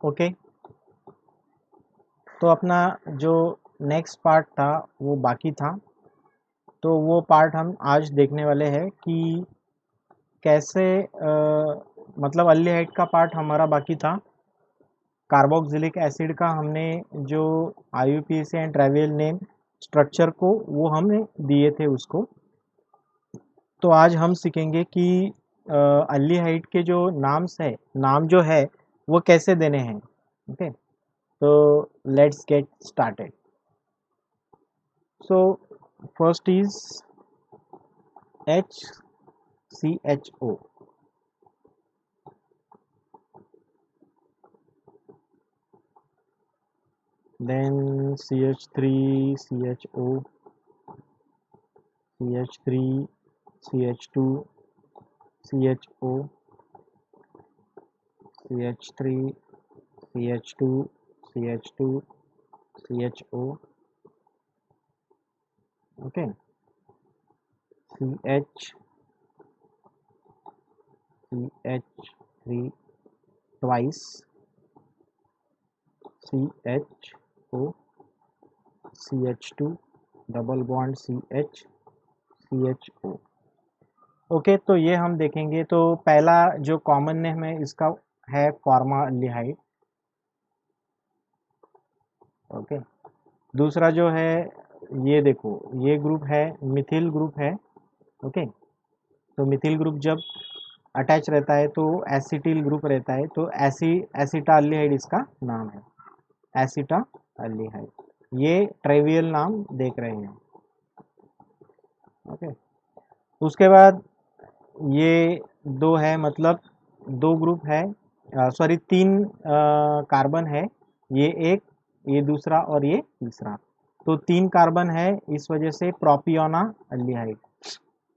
Okay, तो अपना जो नेक्स्ट पार्ट था वो बाकी था, तो वो पार्ट हम आज देखने वाले हैं कि कैसे मतलब अल्डिहाइड का पार्ट हमारा बाकी था। कार्बोक्सिलिक एसिड का हमने जो IUPAC एंड ट्रेवियल नेम स्ट्रक्चर को वो हमने दिए थे उसको। तो आज हम सीखेंगे कि अल्डिहाइड के जो नाम जो है वो कैसे देने हैं। ओके, तो let's get started. So first is HCHO, then CH3, CHO, CH3, CH2, CHO, CH3, CH2, CH2, CHO, okay, CH, CH3 twice, CHO, CH2, double bond CH, CHO। Okay, तो ये हम देखेंगे। तो पहला जो कॉमन नेम है इसका है फॉर्माल्डिहाइड। ओके, दूसरा जो है ये देखो, ये ग्रुप है मिथिल ग्रुप है। ओके, तो मिथिल ग्रुप जब अटैच रहता है तो एसिटिल ग्रुप रहता है, तो एसिटाल्डिहाइड इसका नाम है, एसिटाल्डिहाइड। ये ट्रिवियल नाम देख रहे हैं। ओके, उसके बाद ये दो है, मतलब दो ग्रुप है, सॉरी तीन कार्बन है, ये एक, ये दूसरा और ये तीसरा। तो तीन कार्बन है, इस वजह से प्रोपियोना अल्डिहाइड,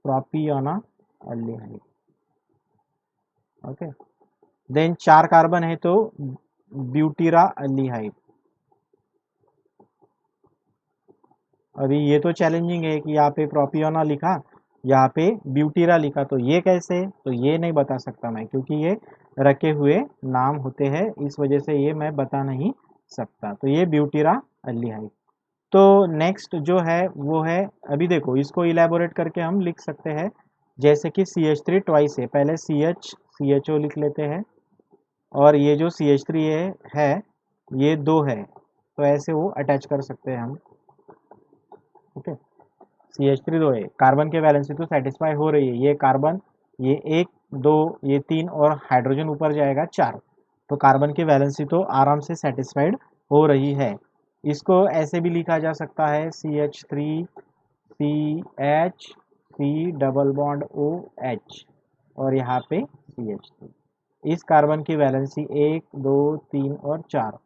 प्रोपियोना अल्डिहाइड। ओके, देन चार कार्बन है तो ब्यूटीरा अल्डिहाइड। अभी ये तो चैलेंजिंग है कि यहाँ पे प्रोपियोना लिखा, यहाँ पे ब्यूटीरा लिखा, तो ये कैसे, तो ये नहीं बता सकता मैं, क्योंकि ये रखे हुए नाम होते हैं, इस वजह से ये मैं बता नहीं सकता। तो ये ब्यूटीरा अल्डिहाइड। तो नेक्स्ट जो है वो है, अभी देखो इसको इलेबोरेट करके हम लिख सकते हैं, जैसे कि CH3 ट्वाइस है, पहले CHO लिख लेते हैं, और ये जो CH3 है ये दो है, तो ऐसे वो अटैच कर सकते हैं हम। ओके, CH3 दो है, कार्बन के वैलेंसी तो सेटिस्फाई हो रही है, ये कार्बन, ये एक, दो, ये तीन, और हाइड्रोजन ऊपर जाएगा चार, तो कार्बन की वैलेंसी तो आराम से सेटिस्फाइड हो रही है। इसको ऐसे भी लिखा जा सकता है CH3 CH C double bond OH, और यहाँ पे CH3। इस कार्बन की वैलेंसी एक, दो, तीन और चार,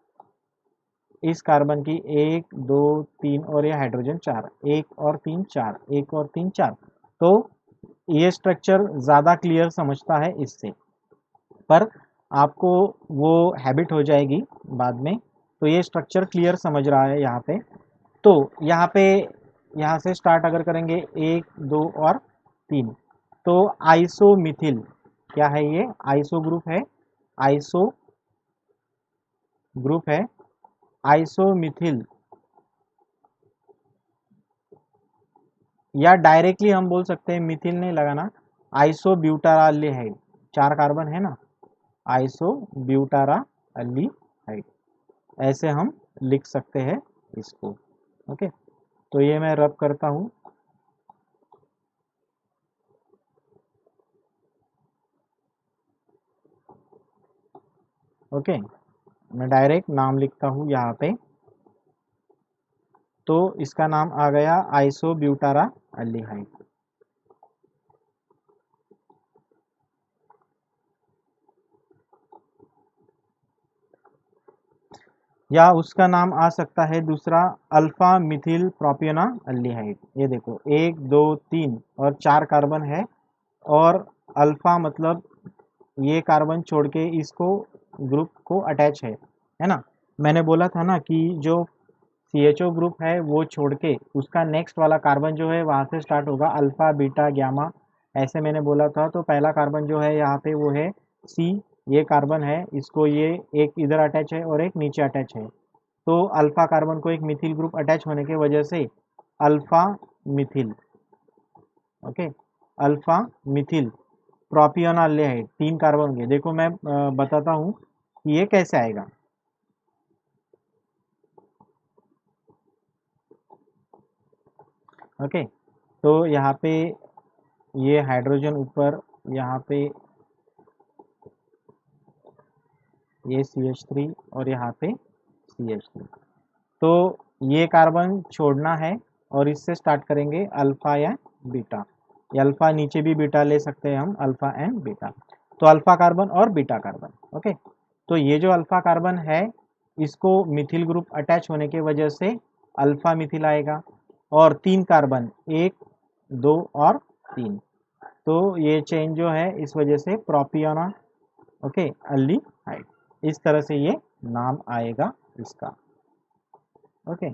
इस कार्बन की एक, दो, तीन, और ये हाइड्रोजन चार, एक और तीन चार, एक और तीन चार। तो ये स्ट्रक्चर ज़्यादा क्लियर समझता है इससे, पर आपको वो हैबिट हो जाएगी बाद में। तो ये स्ट्रक्चर क्लियर समझ रहा है यहाँ पे। तो यहाँ पे, यहाँ से स्टार्ट अगर करेंगे एक, दो और तीन, तो आइसोमिथिल क्या है, ये आइसो ग्रुप है, आइसो ग्रुप है, आइसोमिथिल, या डायरेक्टली हम बोल सकते हैं, मिथिल नहीं लगाना, आइसोब्यूटाराल्डिहाइड, चार कार्बन है ना, आइसोब्यूटाराल्डिहाइड, ऐसे हम लिख सकते हैं इसको। ओके, तो ये मैं रब करता हूँ। ओके, मैं डायरेक्ट नाम लिखता हूँ यहाँ पे, तो इसका नाम आ गया आइसोब्यूटारा अल्डिहाइड। या उसका नाम आ सकता है दूसरा, अल्फा मिथिल प्रोपियोना अल्डिहाइड। ये देखो एक, दो, तीन और चार कार्बन है, और अल्फा मतलब ये कार्बन छोड़ के इसको ग्रुप को अटैच है ना। मैंने बोला था ना कि जो CHO ग्रुप है वो छोड़ के उसका नेक्स्ट वाला कार्बन जो है वहाँ से स्टार्ट होगा, अल्फा बीटा ग्यामा, ऐसे मैंने बोला था। तो पहला कार्बन जो है यहाँ पे वो है ये कार्बन है, इसको ये एक इधर अटैच है और एक नीचे अटैच है, तो अल्फा कार्बन को एक मिथिल ग्रुप अटैच होने की वजह से alpha methyl, okay, alpha methyl propionaldehyde 3 carbon होंगे। देखो मैं बताता हूँ कि ये कैसे आएगा। ओके, तो यहाँ पे ये हाइड्रोजन ऊपर, यहाँ पे ये CH3 और यहाँ पे CH3, तो ये कार्बन छोड़ना है और इससे स्टार्ट करेंगे अल्फा या बीटा, या अल्फा नीचे भी बीटा ले सकते हैं हम, अल्फा एंड बीटा। तो अल्फा कार्बन और बीटा कार्बन, ओके। तो ये जो अल्फा कार्बन है इसको मिथिल ग्रुप अटैच होने की वजह से अल्फा मिथिल आएगा, और 3 कार्बन 1 2 और 3, तो ये चेन जो है इस वजह से प्रोपियोना, ओके, अल्डिहाइड, इस तरह से ये नाम आएगा इसका, ओके।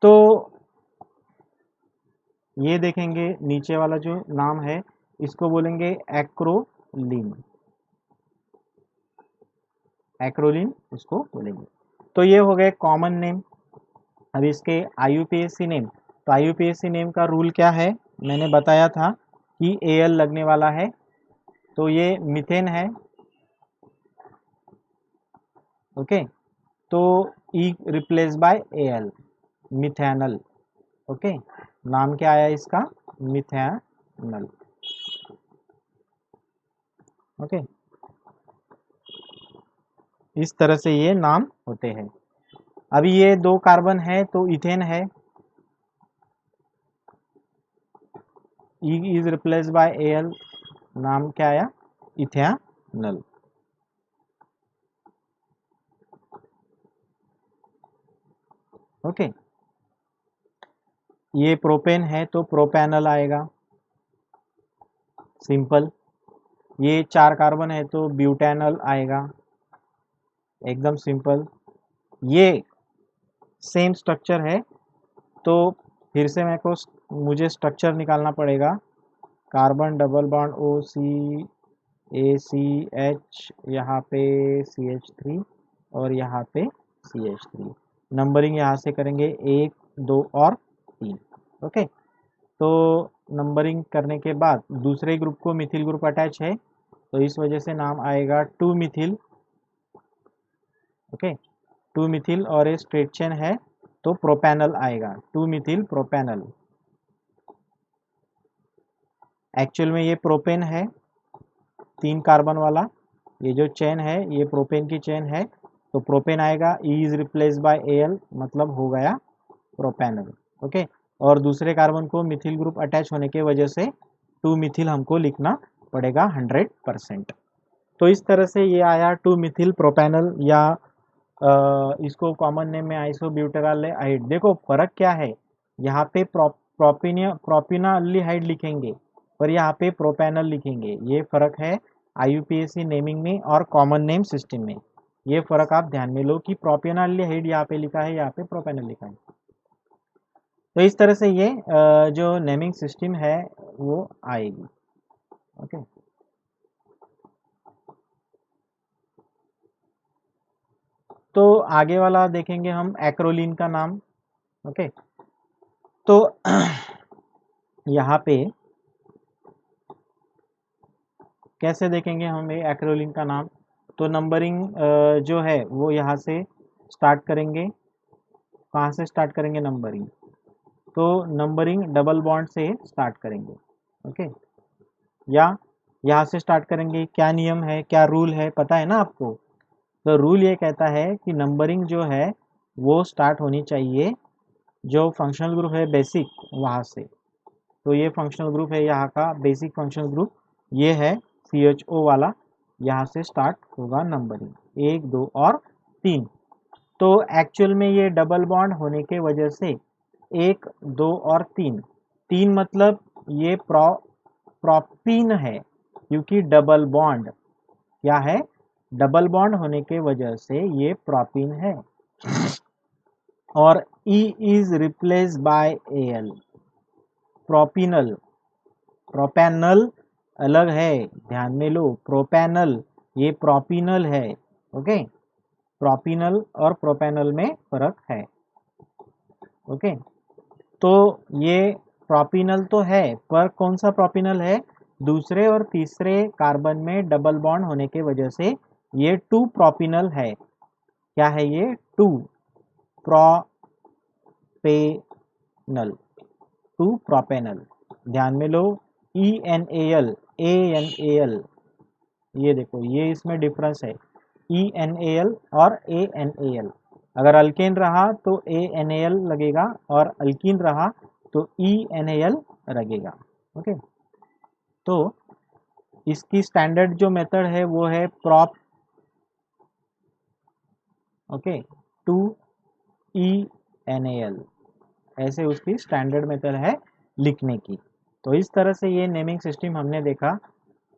तो ये देखेंगे नीचे वाला जो नाम है इसको बोलेंगे एक्रोलीन, एक्रोलीन इसको बोलेंगे। तो ये हो गए कॉमन नेम। अब इसके IUPAC नेम, तो IUPAC नेम का रूल क्या है, मैंने बताया था कि AL लगने वाला है, तो ये मीथेन है, ओके, तो E replace by AL, methanal, okay, नाम क्या आया इसका, मिथेनल, ओके, इस तरह से ये नाम होते हैं। अभी ये 2 कार्बन है तो इथेन है, E is replace by AL, नाम क्या आया, इथेनल, ओके। ये प्रोपेन है तो प्रोपेनल आएगा, सिंपल। ये 4 कार्बन है तो ब्यूटेनल आएगा, एकदम सिंपल। ये सेम स्ट्रक्चर है, तो फिर से मुझे स्ट्रक्चर निकालना पड़ेगा। कार्बन डबल बॉन्ड OCACH, यहाँ पे CH3 और यहाँ पे CH3, नंबरिंग यहाँ से करेंगे 1 2 और 3, ओके। तो नंबरिंग करने के बाद दूसरे ग्रुप को मिथिल ग्रुप अटैच है, तो इस वजह से नाम आएगा 2 मिथिल, ओके, 2 मिथिल, और ये स्ट्रेट चेन है तो प्रोपेनल आएगा, 2 मिथिल प्रोपेनल। एक्चुअल में ये प्रोपेन है, 3 कार्बन वाला, ये जो चेन है ये प्रोपेन की चेन है, तो प्रोपेन आएगा, E is replace by AL, मतलब हो गया प्रोपेनल, ओके। और दूसरे कार्बन को मिथिल ग्रुप अटैच होने की वजह से 2 मिथिल हमको लिखना पड़ेगा 100%। तो इस तरह से ये आया 2 मिथिल प्रोपेनल, या इसको कॉमन नेम में आइसोब्यूटेराल्डिहाइड। देखो फर्क क्या है, यहाँ पे प्रोपिनाल्डिहाइड लिखेंगे पर यहाँ पे प्रोपेनल लिखेंगे, ये फर्क है IUPAC नेमिंग में और कॉमन नेम सिस्टम में। ये फर्क आप ध्यान में लो कि प्रोपिनाल्डिहाइड यहाँ पे लिखा है, यहाँ पे प्रोपेनल लिखा है। तो इस तरह से ये जो नेमिंग सिस्टम है वो आएगी, ओके। तो आगे वाला देखेंगे हम एक्रोलीन का नाम, ओके। तो यहाँ पे कैसे देखेंगे हम ये एक्रोलीन का नाम, तो नंबरिंग जो है वो यहाँ से स्टार्ट करेंगे। कहाँ से स्टार्ट करेंगे नंबरिंग, तो नंबरिंग डबल बॉन्ड से स्टार्ट करेंगे, ओके, या यहाँ से स्टार्ट करेंगे। क्या नियम है, क्या रूल है, पता है ना आपको। तो रूल ये कहता है कि नंबरिंग जो है वो स्टार्ट होनी चाहिए जो फंक्शनल ग्रुप है बेसिक, वहाँ से। तो ये फंक्शनल ग्रुप है यहाँ का, बेसिक फंक्शनल ग्रुप ये है CHO वाला, यहाँ से स्टार्ट होगा नंबरिंग 1 2 और 3। तो एक्चुअल में ये डबल बॉन्ड होने के वजह से 1 2 और 3, 3 मतलब ये प्रोपीन है, क्योंकि डबल बॉन्ड क्या है, डबल बॉन्ड होने के वजह से ये प्रोपीन है, और E is replace by Al। Propynal, propanal अलग है, ध्यान में लो, प्रोपेनल ये प्रोपिनल है। ओके, प्रोपिनल और प्रोपेनल में फर्क है। ओके, तो ये प्रोपिनल तो है, पर कौन सा प्रोपिनल है? दूसरे और तीसरे कार्बन में डबल बॉन्ड होने के वजह से ये टू प्रोपिनल है। क्या है ये? Two propanal, two propanal. ध्यान में लो, ENAL, ANAL, ये देखो, ये इसमें डिफरेंस है, ENAL और ANAL। अगर अल्केन रहा तो ANAL लगेगा, और अल्कीन रहा तो ENAL लगेगा। ओके, तो इसकी स्टैंडर्ड जो मेथड है वो है प्रोप, ओके, टू ENAL, ऐसे उसकी स्टैंडर्ड मेथड है लिखने की। तो इस तरह से ये नेमिंग सिस्टम हमने देखा।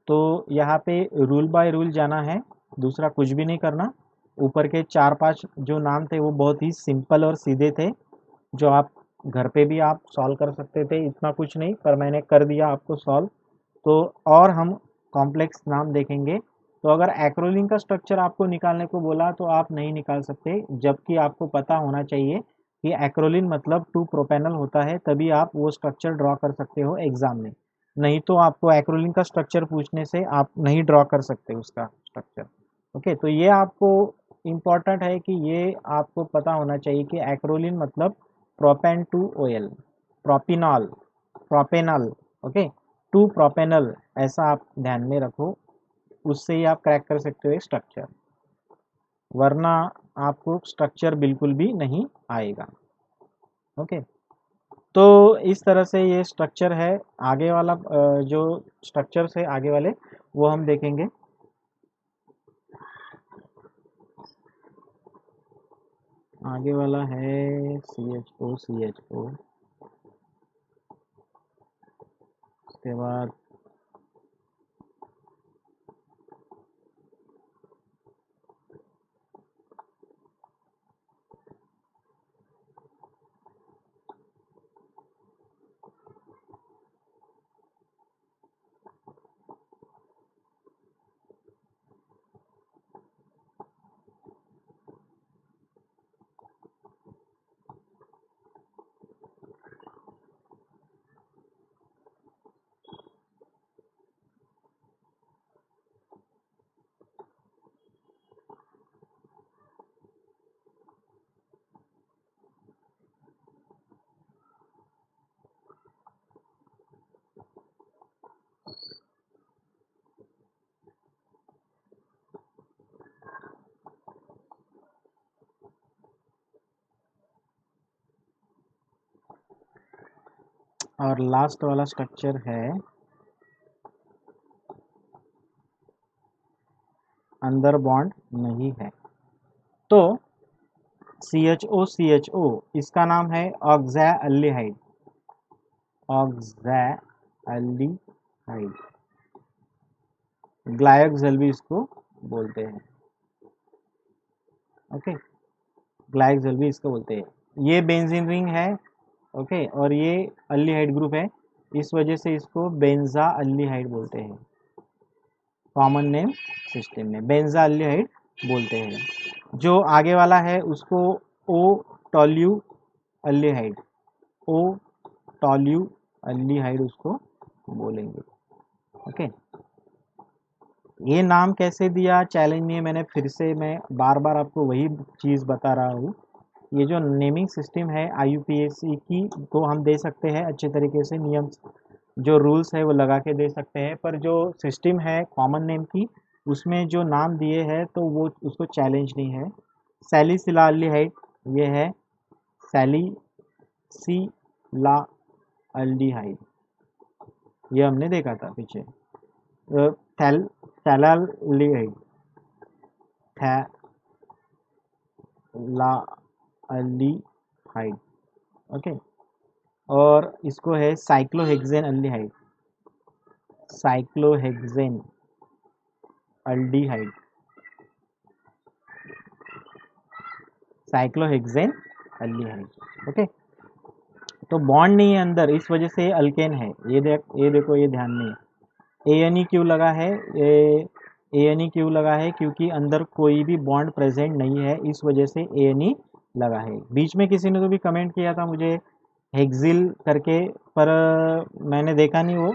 तो यहाँ पे रूल बाय रूल जाना है, दूसरा कुछ भी नहीं करना। ऊपर के 4-5 जो नाम थे वो बहुत ही सिंपल और सीधे थे, जो आप घर पे भी आप सॉल्व कर सकते थे, इतना कुछ नहीं, पर मैंने कर दिया आपको सॉल्व। तो और हम कॉम्प्लेक्स नाम देखेंगे। तो अगर एक्रोलिन का स्ट्रक्चर आपको निकालने को बोला तो आप नहीं निकाल सकते, जबकि आपको पता होना चाहिए कि एक्रोलिन मतलब 2 प्रोपेनल होता है, तभी आप वो स्ट्रक्चर ड्रॉ कर सकते हो एग्जाम में। नहीं तो आपको एक्रोलिन का स्ट्रक्चर पूछने से आप नहीं ड्रॉ कर सकते उसका स्ट्रक्चर। ओके, तो ये आपको इम्पॉर्टेंट है कि ये आपको पता होना चाहिए कि एक्रोलिन मतलब propene two ol, propenol, propenal, okay, two propenal, ऐसा आप ध्यान में रखो। उससे ही आप क्रैक कर सकते हो स्ट्रक्चर, वरना आपको स्ट्रक्चर बिल्कुल भी नहीं आएगा। ओके, तो इस तरह से ये स्ट्रक्चर है। आगे वाला जो स्ट्रक्चर है आगे वाले वो हम देखेंगे। आगे वाला है CHO, CHO, उसके बाद और लास्ट वाला स्ट्रक्चर है अंदर बॉन्ड नहीं है। तो CHO, CHO इसका नाम है ऑक्सैल्डिहाइड, ऑक्सैल्डिहाइड, ग्लाइकोक्सेल भी इसको बोलते हैं। ओके, ग्लाइकोक्सेल भी इसको बोलते हैं। ये बेंजीन रिंग है, ओके, और ये अल्डिहाइड ग्रुप है, इस वजह से इसको बेंजा अल्डिहाइड बोलते हैं। कॉमन नेम सिस्टम में बेंजा अल्डिहाइड बोलते हैं। जो आगे वाला है उसको ओ टॉल्यू अल्डिहाइड, ओ टॉल्यू अल्डिहाइड उसको बोलेंगे। ओके, ये नाम कैसे दिया चैलेंज में, मैंने फिर से मैं बार बार आपको वही चीज़ बता रहा हूँ। ये जो नेमिंग सिस्टम है IUPAC की, तो हम दे सकते हैं अच्छे तरीके से, नियम जो रूल्स है वो लगा के दे सकते हैं, पर जो सिस्टम है कॉमन नेम की, उसमें जो नाम दिए हैं तो वो उसको चैलेंज नहीं है। सैलिसिलाल्डिहाइड ये है, सैलिसिलाल्डिहाइड, ये हमने देखा था पीछे। थैल थैलाल्डिहाइड, थैलाल्डिहाइड, ओके, और इसको है cyclohexane aldehyde, cyclohexane aldehyde, cyclohexane aldehyde. Okay, तो बॉन्ड नहीं है अंदर, इस वजह से अल्केन है। ये देखो, ये ध्यान में ANE क्यों लगा है, ANE क्यों लगा है, क्योंकि अंदर कोई भी बॉन्ड प्रेजेंट नहीं है, इस वजह से ANE लगा है। बीच में किसी ने तो भी कमेंट किया था मुझे हेक्सिल करके, पर मैंने देखा नहीं वो।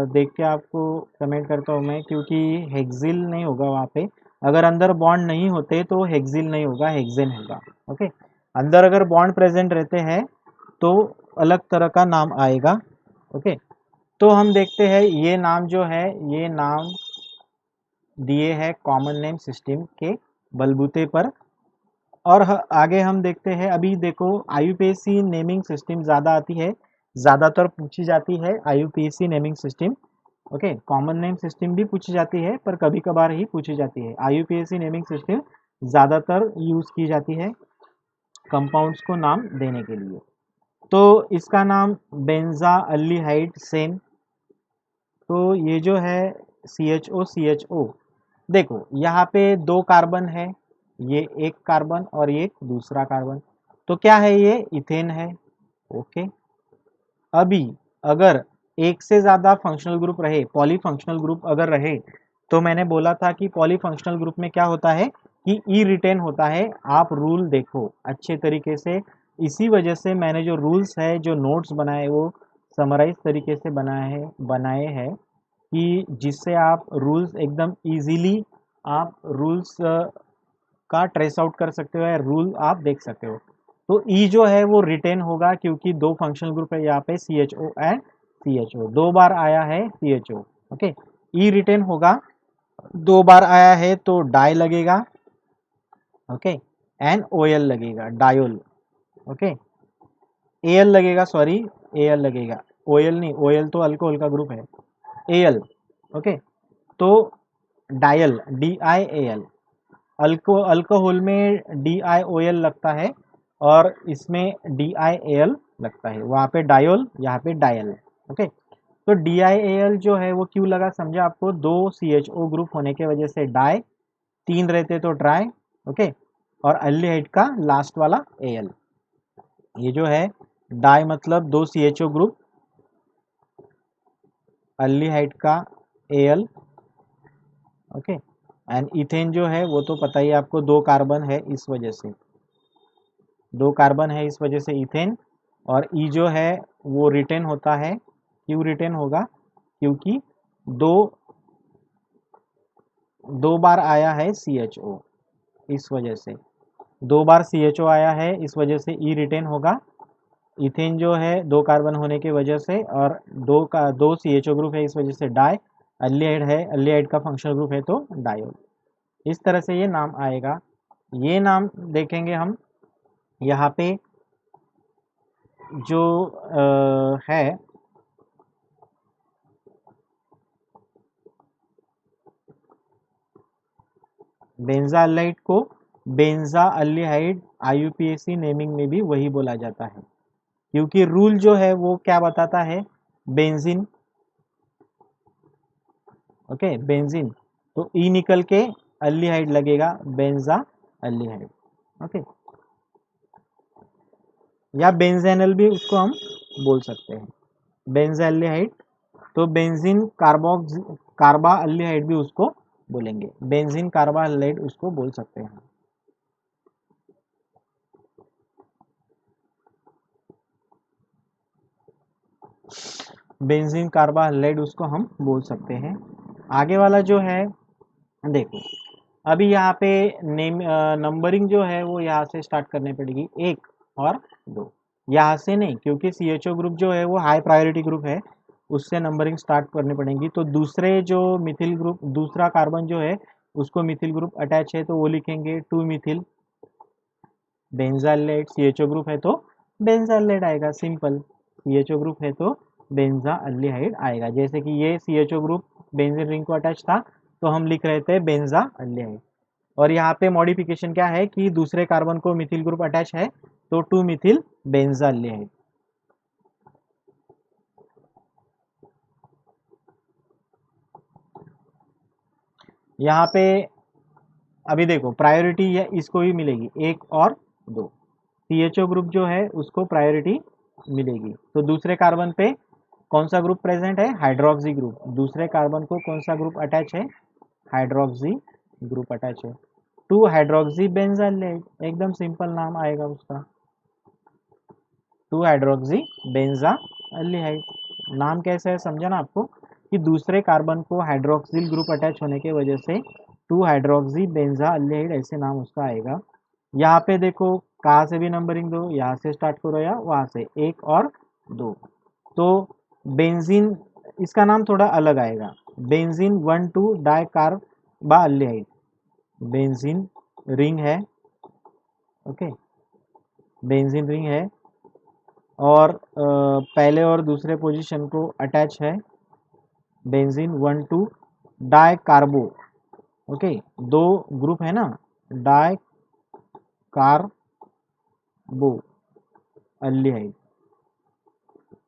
देख के आपको कमेंट करता हूँ मैं, क्योंकि हेक्सिल नहीं होगा वहाँ पे। अगर अंदर बॉन्ड नहीं होते तो हेक्सिल नहीं होगा, हेक्सेन होगा। ओके, अंदर अगर बॉन्ड प्रेजेंट रहते हैं तो अलग तरह का नाम आएगा। ओके, तो हम देखते हैं ये नाम जो है, ये नाम दिए है कॉमन नेम सिस्टम के बलबूते पर। और आगे हम देखते हैं, अभी देखो IUPAC नेमिंग सिस्टम ज़्यादा आती है, ज़्यादातर पूछी जाती है IUPAC naming system. Okay, common name system भी पूछी जाती है, पर कभी कभार ही पूछी जाती है। IUPAC नेमिंग सिस्टम ज़्यादातर यूज़ की जाती है कंपाउंड्स को नाम देने के लिए। तो इसका नाम बेंजा अल्डिहाइड सेम। तो ये जो है CHO, देखो यहाँ पे 2 कार्बन है, ये एक कार्बन और ये दूसरा कार्बन, तो क्या है, ये इथेन है। ओके, अभी अगर एक से ज़्यादा फंक्शनल ग्रुप रहे, पॉलीफंक्शनल ग्रुप अगर रहे, तो मैंने बोला था कि पॉलीफंक्शनल ग्रुप में क्या होता है कि ई रिटेन होता है। आप रूल देखो अच्छे तरीके से, इसी वजह से मैंने जो रूल्स है, जो नोट्स बनाए, वो समराइज तरीके से बनाए हैं कि जिससे आप रूल्स एकदम इजीली आप रूल्स का ट्रेस आउट कर सकते हो या रूल आप देख सकते हो। तो ई जो है वो रिटेन होगा, क्योंकि 2 फंक्शनल ग्रुप है यहाँ पे, CHO एंड CHO, 2 बार आया है CHO। ओके, ई रिटेन होगा, 2 बार आया है तो डाई लगेगा। ओके, एंड OL लगेगा, डायोल। ओके, AL लगेगा, सॉरी, AL लगेगा, OL नहीं, OL तो अल्कोहल का ग्रुप है, AL। ओके, तो डायल, DIAL, अल्कोहल में DIOL लगता है और इसमें DIAL लगता है, वहाँ पे डायोल, यहाँ पे डायल। ओके, तो DIAL जो है वो क्यों लगा समझा आपको, 2 CHO ग्रुप होने के वजह से डाई, 3 रहते तो ट्राई। ओके, और अल्डिहाइड का लास्ट वाला AL, ये जो है डाई मतलब 2 CHO ग्रुप, अल्डिहाइड का AL। ओके, एंड इथेन जो है वो तो पता ही आपको, 2 कार्बन है, इस वजह से 2 कार्बन है, इस वजह से इथेन। और ई जो है वो रिटेन होता है, क्यों रिटेन होगा, क्योंकि दो 2 बार आया है CHO, इस वजह से 2 बार CHO आया है, इस वजह से ई रिटेन होगा। इथेन जो है 2 कार्बन होने की वजह से, और 2 CHO ग्रुप है, इस वजह से डाई। अल्डिहाइड है, अल्डिहाइड का फंक्शनल ग्रुप है तो डायोल। इस तरह से ये नाम आएगा। ये नाम देखेंगे हम यहाँ पे, जो है बेंजा अल्डिहाइड को बेंजा अल्डिहाइड IUPAC नेमिंग में भी वही बोला जाता है, क्योंकि रूल जो है वो क्या बताता है, बेंजीन। ओके, बेंजीन, तो ई निकल के अल्डिहाइड लगेगा, बेंजा अल्डिहाइड। ओके, या बेंजेनल भी उसको हम बोल सकते हैं, बेंजाल्डिहाइड। तो बेंजीन कार्बा अल्डिहाइड भी उसको बोलेंगे, बेंजीन कार्बा अल्डिहाइड उसको बोल सकते हैं। बेंजीन कार्बा अल्डिहाइड उसको हम बोल सकते हैं। आगे वाला जो है, देखो अभी यहाँ पे नंबरिंग जो है वो यहाँ से स्टार्ट करनी पड़ेगी, 1 और 2, यहाँ से नहीं, क्योंकि CHO ग्रुप जो है वो हाई प्रायोरिटी ग्रुप है, उससे नंबरिंग स्टार्ट करनी पड़ेगी। तो दूसरे जो मिथिल ग्रुप, दूसरा कार्बन जो है उसको मिथिल ग्रुप अटैच है, तो वो लिखेंगे 2 मिथिल बेंजालेट। CHO ग्रुप है तो बेंजालेट आएगा, सिंपल। CHO ग्रुप है तो बेंजा अल्डिहाइड आएगा। जैसे कि ये CHO ग्रुप बेंजीन रिंग को अटैच था, तो हम लिख रहे थे बेंजा अल्डिहाइड। और यहाँ पे मॉडिफिकेशन क्या है कि दूसरे कार्बन को मिथिल ग्रुप अटैच है, तो 2 मिथिल बेंजा अल्डिहाइड। यहाँ पे अभी देखो प्रायोरिटी इसको भी मिलेगी, 1 और 2। CHO ग्रुप जो है उसको प्रायोरिटी मिलेगी। तो दूसरे कार्बन पे कौन सा ग्रुप प्रेजेंट है? Hydroxy group. दूसरे कार्बन को कौन सा ग्रुप अटैच है? हाइड्रोक्सी ग्रुप अटैच है। 2 हाइड्रोक्सी बेंजाइलेट, एकदम सिंपल नाम आएगा उसका, 2 हाइड्रोक्सी बेंजाल्डिहाइड। नाम कैसे है समझा ना आपको, कि दूसरे कार्बन को हाइड्रोक्सिल ग्रुप अटैच होने की वजह से 2 हाइड्रोक्सी बेंजाल्डिहाइड ऐसे नाम उसका आएगा। यहाँ पे देखो कहाँ से भी नंबरिंग दो, यहाँ से स्टार्ट करो या वहाँ से, 1 और 2। तो बेंजीन, इसका नाम थोड़ा अलग आएगा, बेंजीन 1,2 डाइकार्बाल्डिहाइड, बेंजीन रिंग है। ओके, बेंजीन रिंग है और पहले और दूसरे पोजीशन को अटैच है बेंजीन 1,2 डाइकार्बो। ओके, 2 ग्रुप है ना, डाइकार्बो अल्डिहाइड।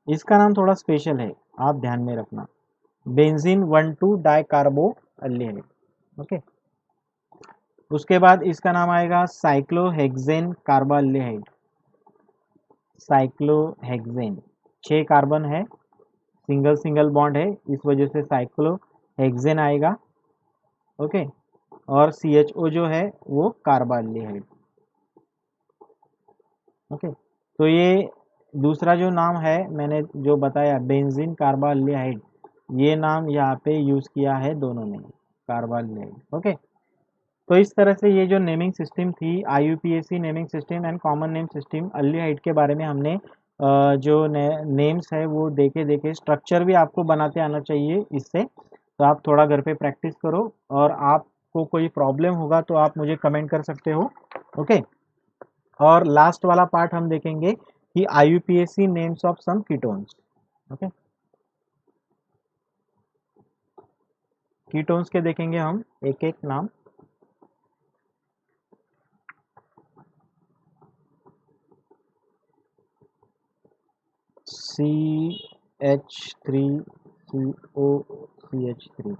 इसका नाम थोड़ा स्पेशल है, आप ध्यान में रखना, बेंजीन 1,2 डाइकार्बो अल्डिहाइड। ओके, उसके बाद इसका नाम आएगा साइक्लोहेक्सेन कार्बाल्डिहाइड। साइक्लोहेक्सेन, 6 कार्बन है, सिंगल सिंगल बॉन्ड है, इस वजह से साइक्लोहेक्सेन आएगा। ओके, और CHO जो है वो कार्बाल्डिहाइड। ओके, तो ये दूसरा जो नाम है मैंने जो बताया बेंजीन कार्बाल्डिहाइड, ये नाम यहाँ पे यूज किया है दोनों ने, कार्बाल्डिहाइड। ओके, तो इस तरह से ये जो नेमिंग सिस्टम थी, IUPAC naming system and common name system, aldehyde के बारे में हमने जो नेम्स है वो देखे देखे, स्ट्रक्चर भी आपको बनाते आना चाहिए इससे। तो आप थोड़ा घर पे प्रैक्टिस करो, और आपको कोई प्रॉब्लम होगा तो आप मुझे कमेंट कर सकते हो। ओके, और लास्ट वाला पार्ट हम देखेंगे कि IUPAC names of some ketones. Okay, ketones के देखेंगे हम एक एक नाम। CH3COCH3,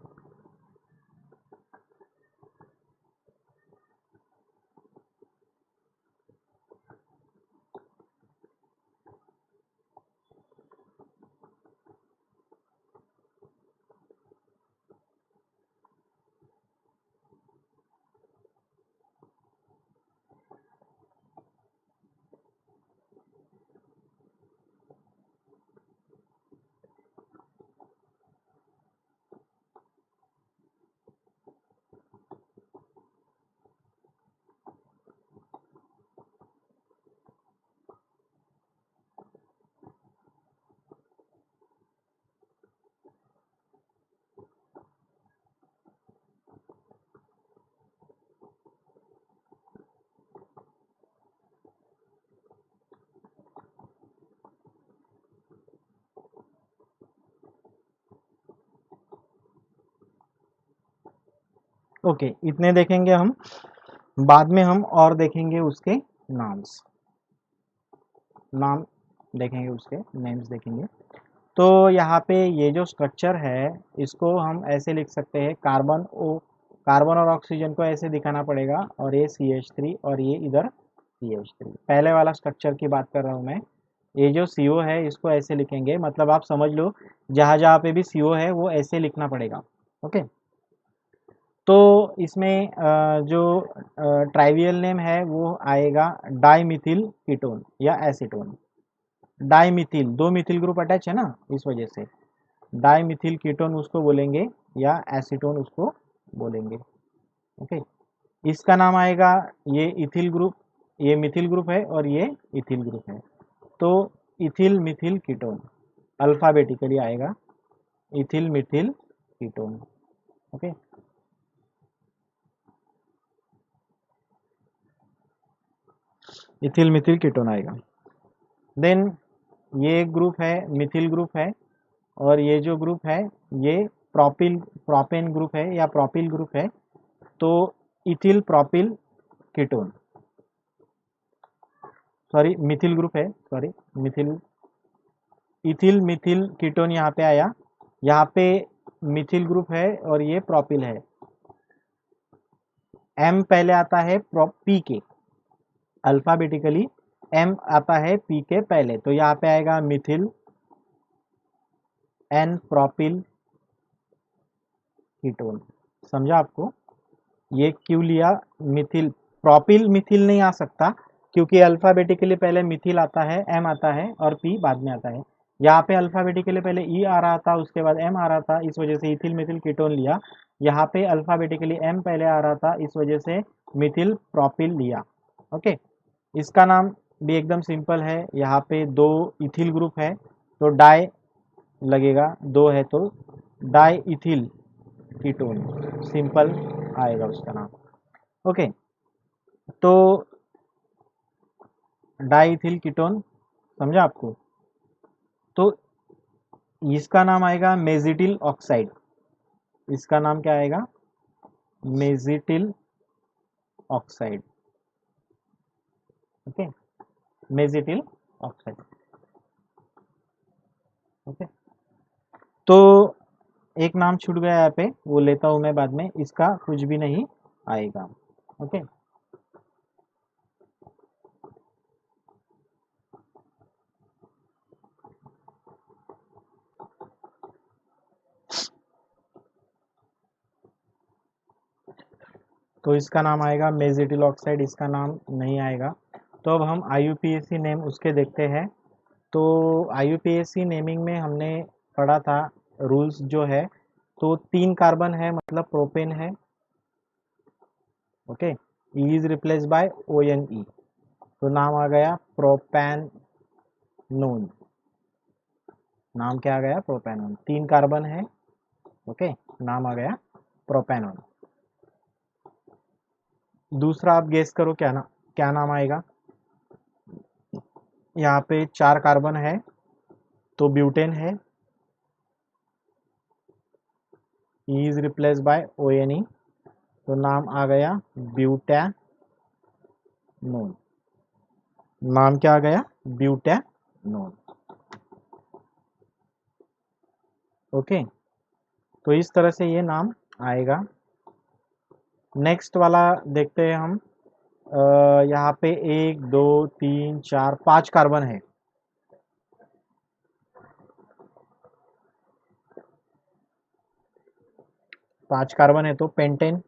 ओके, इतने देखेंगे हम, बाद में हम और देखेंगे उसके नाम्स, नाम देखेंगे, उसके नेम्स देखेंगे। तो यहाँ पे ये जो स्ट्रक्चर है इसको हम ऐसे लिख सकते हैं, कार्बन और ऑक्सीजन को ऐसे दिखाना पड़ेगा, और ये CH3 और ये इधर CH3। पहले वाला स्ट्रक्चर की बात कर रहा हूँ मैं। ये जो CO है इसको ऐसे लिखेंगे, मतलब आप समझ लो जहाँ जहाँ पे भी CO है वो ऐसे लिखना पड़ेगा। ओके, तो इसमें जो ट्राइवियल नेम है वो आएगा डाइमिथिल कीटोन या एसीटोन। डाइमिथिल, 2 मिथिल ग्रुप अटैच है ना, इस वजह से डाइमिथिल कीटोन उसको बोलेंगे, या एसीटोन उसको बोलेंगे। ओके, इसका नाम आएगा, ये इथिल ग्रुप, ये मिथिल ग्रुप है और ये इथिल ग्रुप है, तो इथिल मिथिल कीटोन अल्फाबेटिकली आएगा, ethyl methyl ketone. Okay, ethyl methyl ketone आएगा। देन ये एक ग्रुप है, मिथिल ग्रुप है, और ये जो ग्रुप है ये प्रोपेन ग्रुप है या प्रोपिल ग्रुप है, तो ethyl propyl ketone, sorry methyl group है, sorry methyl, ethyl methyl ketone यहाँ पे आया, यहाँ पे मिथिल ग्रुप है और ये प्रोपिल है। M पहले आता है पी के, अल्फाबेटिकली M आता है P के पहले, तो यहाँ पे आएगा मिथिल N प्रोपिल कीटोन। समझा आपको? ये क्यों लिया? मिथिल, प्रोपिल मिथिल नहीं आ सकता क्योंकि अल्फाबेटिकली पहले मिथिल आता है, M आता है और P बाद में आता है। यहाँ पे अल्फाबेटिकली पहले E आ रहा था, उसके बाद M आ रहा था, इस वजह से इथिल मिथिल कीटोन लिया। यहाँ पे अल्फाबेटिकली M पहले आ रहा था, इस वजह से मिथिल प्रोपिल लिया। ओके, इसका नाम भी एकदम सिंपल है। यहाँ पे दो इथिल ग्रुप है तो डाई लगेगा, दो है तो डाई इथिल कीटोन, सिंपल आएगा उसका नाम। ओके, तो डाई इथिल कीटोन समझा आपको? तो इसका नाम आएगा मेजिटिल ऑक्साइड। इसका नाम क्या आएगा? Mesityl oxide. Okay, mesityl oxide. Okay, तो एक नाम छूट गया यहाँ पे, वो लेता हूं मैं बाद में, इसका कुछ भी नहीं आएगा। ओके, तो इसका नाम आएगा मेजिटिल ऑक्साइड, इसका नाम नहीं आएगा। तो अब हम IUPAC नेम उसके देखते हैं। तो IUPAC नेमिंग में हमने पढ़ा था रूल्स जो है, तो 3 कार्बन है मतलब प्रोपेन है। Okay, E is replace by ONE, तो नाम आ गया प्रोपैनोन। नाम क्या आ गया? प्रोपैनोन। 3 कार्बन है। ओके, नाम आ गया प्रोपैनोन। दूसरा आप गेस करो क्या नाम आएगा? यहाँ पे 4 कार्बन है तो ब्यूटेन है, E is replace by ONE, तो नाम आ गया ब्यूटैनोन। नाम क्या आ गया? ब्यूटैनोन। ओके, तो इस तरह से ये नाम आएगा। नेक्स्ट वाला देखते हैं हम। यहाँ पे 1 2 3 4 5 कार्बन है। 5 कार्बन है तो pentane,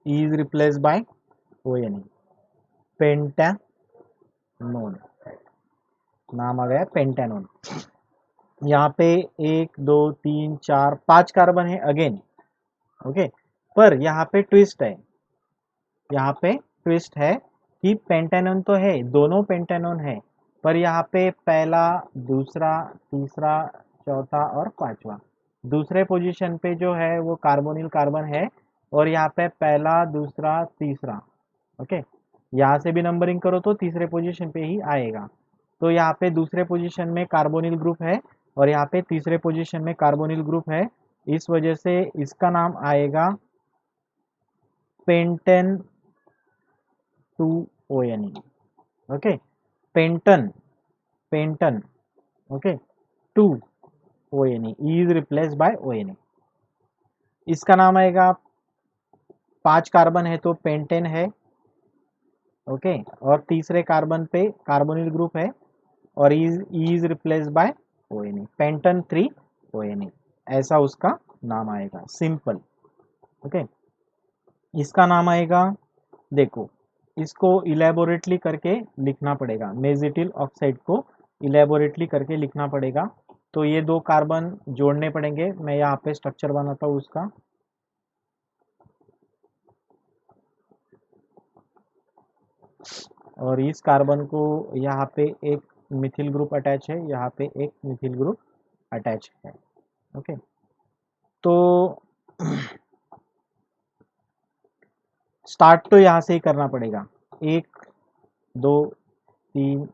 E is replace by ONE, pentanone. नाम आ गया पेंटानोन। यहाँ पे 1 2 3 4 5 कार्बन है अगेन। ओके, पर यहाँ पे ट्विस्ट है। यहाँ पे ट्विस्ट है कि पेंटानोन तो है, दोनों पेंटानोन है, पर यहाँ पे पहला, दूसरा, तीसरा, चौथा और पांचवा, दूसरे पोजीशन पे जो है वो कार्बोनिल कार्बन है, और यहाँ पे पहला, दूसरा, तीसरा। ओके, यहाँ से भी नंबरिंग करो तो तीसरे पोजीशन पे ही आएगा। तो यहाँ पे दूसरे पोजीशन में कार्बोनिल ग्रुप है और यहाँ पे तीसरे पोजीशन में कार्बोनिल ग्रुप है, इस वजह से इसका नाम आएगा pentan 2ONE। Okay, pentan, pentan. Okay, 2ONE, E is replace by ONE। इसका नाम आएगा, 5 कार्बन है तो पेंटेन है। ओके, और तीसरे कार्बन पे कार्बोनिल ग्रुप है और E is replace by ONE, पेंटन 3ONE, ऐसा उसका नाम आएगा, सिंपल। ओके, इसका नाम आएगा, देखो इसको इलेबोरेटली करके लिखना पड़ेगा, मेजिटिल ऑक्साइड को इलेबोरेटली करके लिखना पड़ेगा। तो ये 2 कार्बन जोड़ने पड़ेंगे, मैं यहाँ पे स्ट्रक्चर बनाता हूँ उसका। और इस कार्बन को यहाँ पे एक मिथिल ग्रुप अटैच है, यहाँ पे एक मिथिल ग्रुप अटैच है। ओके, तो स्टार्ट तो यहाँ से ही करना पड़ेगा, 1 2 3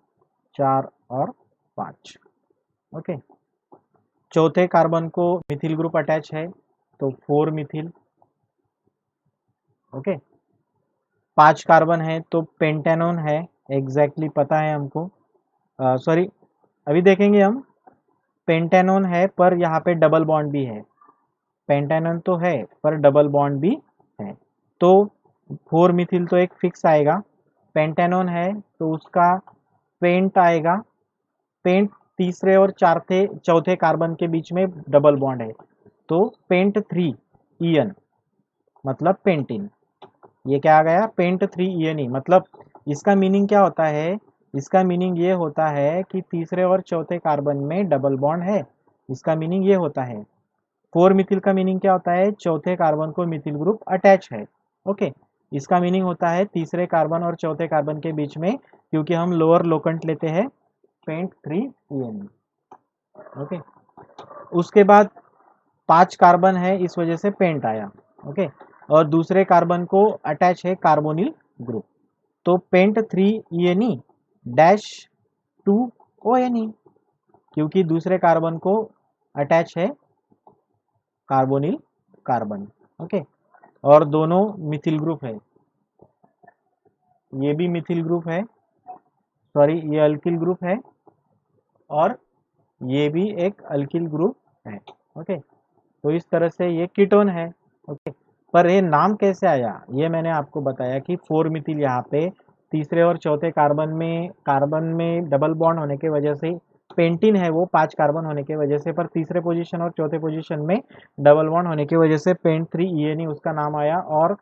4 और 5। ओके, चौथे कार्बन को मिथिल ग्रुप अटैच है तो 4 मिथिल। ओके, 5 कार्बन है तो पेंटेनोन है, एग्जैक्टली पता है हमको, सॉरी अभी देखेंगे हम। पेंटेनोन है पर यहाँ पे डबल बॉन्ड भी है, पेंटेनोन तो है पर डबल बॉन्ड भी है, तो 4 मिथिल तो एक फिक्स आएगा। पेंटेनॉन है तो उसका पेंट आएगा। पेंट तीसरे और चौथे कार्बन के बीच में डबल बॉन्ड है तो पेंट 3 ईएन मतलब पेंटिन। ये क्या आ गया? पेंट 3 ईएन ई। मतलब इसका मीनिंग क्या होता है? इसका मीनिंग ये होता है कि तीसरे और चौथे कार्बन में डबल बॉन्ड है। इसका मीनिंग ये होता है। 4 मिथिल का मीनिंग क्या होता है? चौथे कार्बन को मिथिल ग्रुप अटैच है। ओके, इसका मीनिंग होता है तीसरे कार्बन और चौथे कार्बन के बीच में, क्योंकि हम लोअर लोकेंट लेते हैं, पेंट 3 ईएन। ओके, उसके बाद 5 कार्बन है इस वजह से पेंट आया। ओके, और दूसरे कार्बन को अटैच है कार्बोनिल ग्रुप, तो पेंट 3 ईएनई डैश 2 ओएनई, क्योंकि दूसरे कार्बन को अटैच है कार्बोनिल कार्बन। ओके, और दोनों मिथिल ग्रुप है। ये भी मिथिल ग्रुप है, सॉरी ये अल्किल ग्रुप है, और ये भी एक अल्किल ग्रुप है। ओके, तो इस तरह से ये कीटोन है। ओके, पर ये नाम कैसे आया ये मैंने आपको बताया कि 4 मिथिल यहाँ पे तीसरे और चौथे कार्बन में डबल बॉन्ड होने की वजह से पेंटिन है, वो 5 कार्बन होने की वजह से, पर तीसरे पोजीशन और चौथे पोजीशन में डबल बॉन्ड होने की वजह से पेंट 3 ईएनई उसका नाम आया, और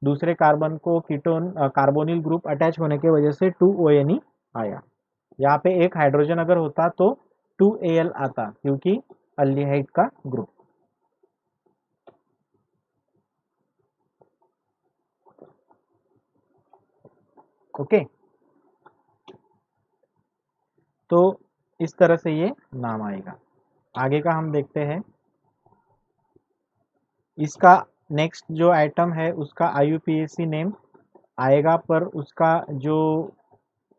दूसरे कार्बन को कीटोन कार्बोनिल ग्रुप अटैच होने की वजह से 2 ओएनई आया। यहाँ पे एक हाइड्रोजन अगर होता तो 2Al आता, क्योंकि अल्डिहाइड का ग्रुप। ओके, तो इस तरह से ये नाम आएगा। आगे का हम देखते हैं। इसका नेक्स्ट जो आइटम है उसका IUPAC नेम आएगा, पर उसका जो